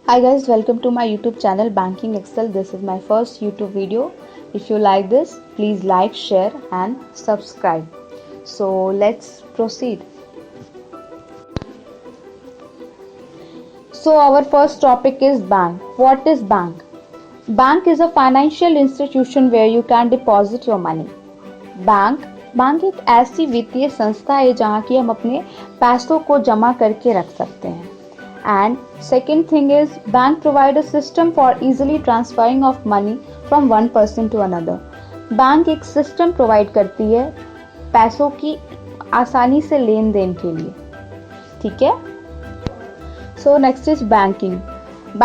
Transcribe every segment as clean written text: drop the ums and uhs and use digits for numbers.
Hi guys, welcome to my YouTube channel Banking Excel. This is my first YouTube video. If you like this, please like, share and subscribe. So let's proceed. So our first topic is bank. What is bank? Bank is a financial institution where you can deposit your money. Bank एक ऐसी वित्तीय संस्था है जहाँ की हम अपने पैसों को जमा करके रख सकते हैं. And second thing is bank provide a system for easily transferring of money from one person to another. Bank एक सिस्टम प्रोवाइड करती है पैसों की आसानी से लेन देन के लिए. ठीक है. So next is banking.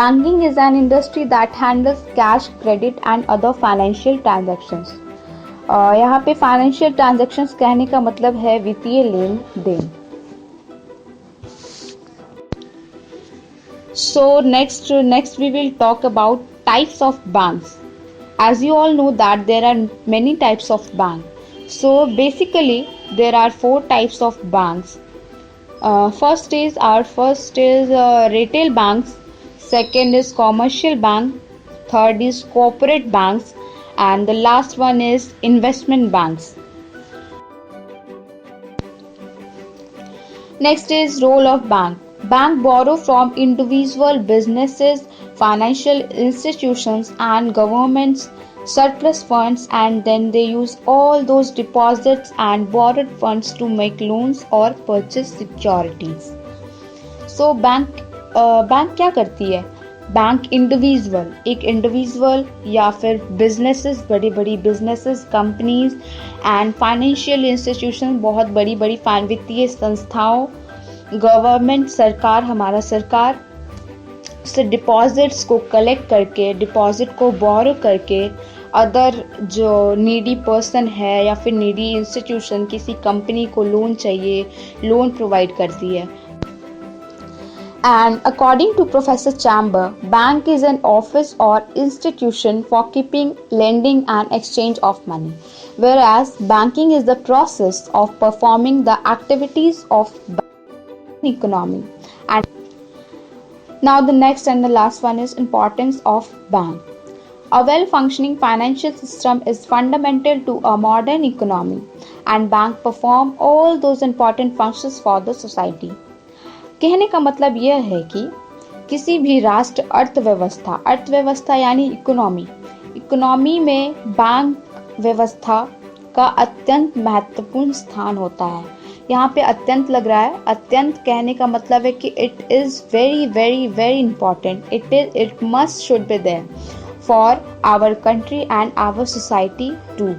Banking is an industry that handles cash, credit and other financial transactions. यहाँ पे फाइनेंशियल ट्रांजैक्शंस कहने का मतलब है वित्तीय लेन then. So next we will talk about types of banks. As you all know that there are many types of bank. So basically there are 4 types of banks. First is retail banks, second is commercial bank, third is corporate banks and the last one is investment banks. Next is role of bank. Bank borrow from individual businesses, financial institutions and governments surplus funds and then they use all those deposits and borrowed funds to make loans or purchase securities. So bank क्या करती है? Bank एक individual या फिर businesses, बड़ी businesses, companies and financial institution, बहुत बड़ी वित्तीय संस्थाओं, गवर्नमेंट, सरकार, हमारा सरकार से डिपॉजिट्स को कलेक्ट करके, डिपॉजिट को बोरो करके अदर जो नीडी पर्सन है या फिर नीडी इंस्टीट्यूशन, किसी कंपनी को लोन चाहिए, लोन प्रोवाइड करती है. And according to Professor Chamber, bank is an office or institution for keeping, lending and exchange of money, whereas banking is the process of performing the activities of economy. And now the next and the last one is importance of bank. A well-functioning financial system is fundamental to a modern economy, and bank perform all those important functions for the society. कहने का मतलब यह है कि किसी भी राष्ट्र अर्थव्यवस्था यानी इकोनॉमी में बैंक व्यवस्था का अत्यंत महत्वपूर्ण स्थान होता है. यहाँ पे अत्यंत लग रहा है. अत्यंत कहने का मतलब है कि it is very very very important. It must should be there for our country and our society too.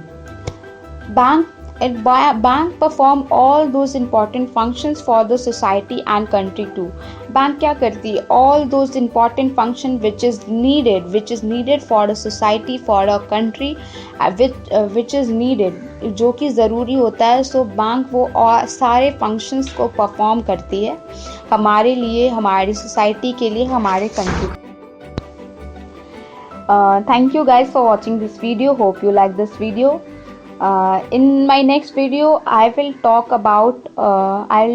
Bank perform all those important functions for the society and country too. Bank क्या करती है? All those important function which is needed for a society, for a country, which is needed, जो कि ज़रूरी होता है. So bank वो और सारे functions को perform करती है हमारे लिए, हमारी society के लिए, हमारे country. Thank you guys for watching this video. Hope you like this video. In my next video I will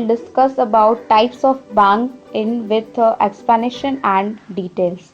discuss about types of bank with explanation and details.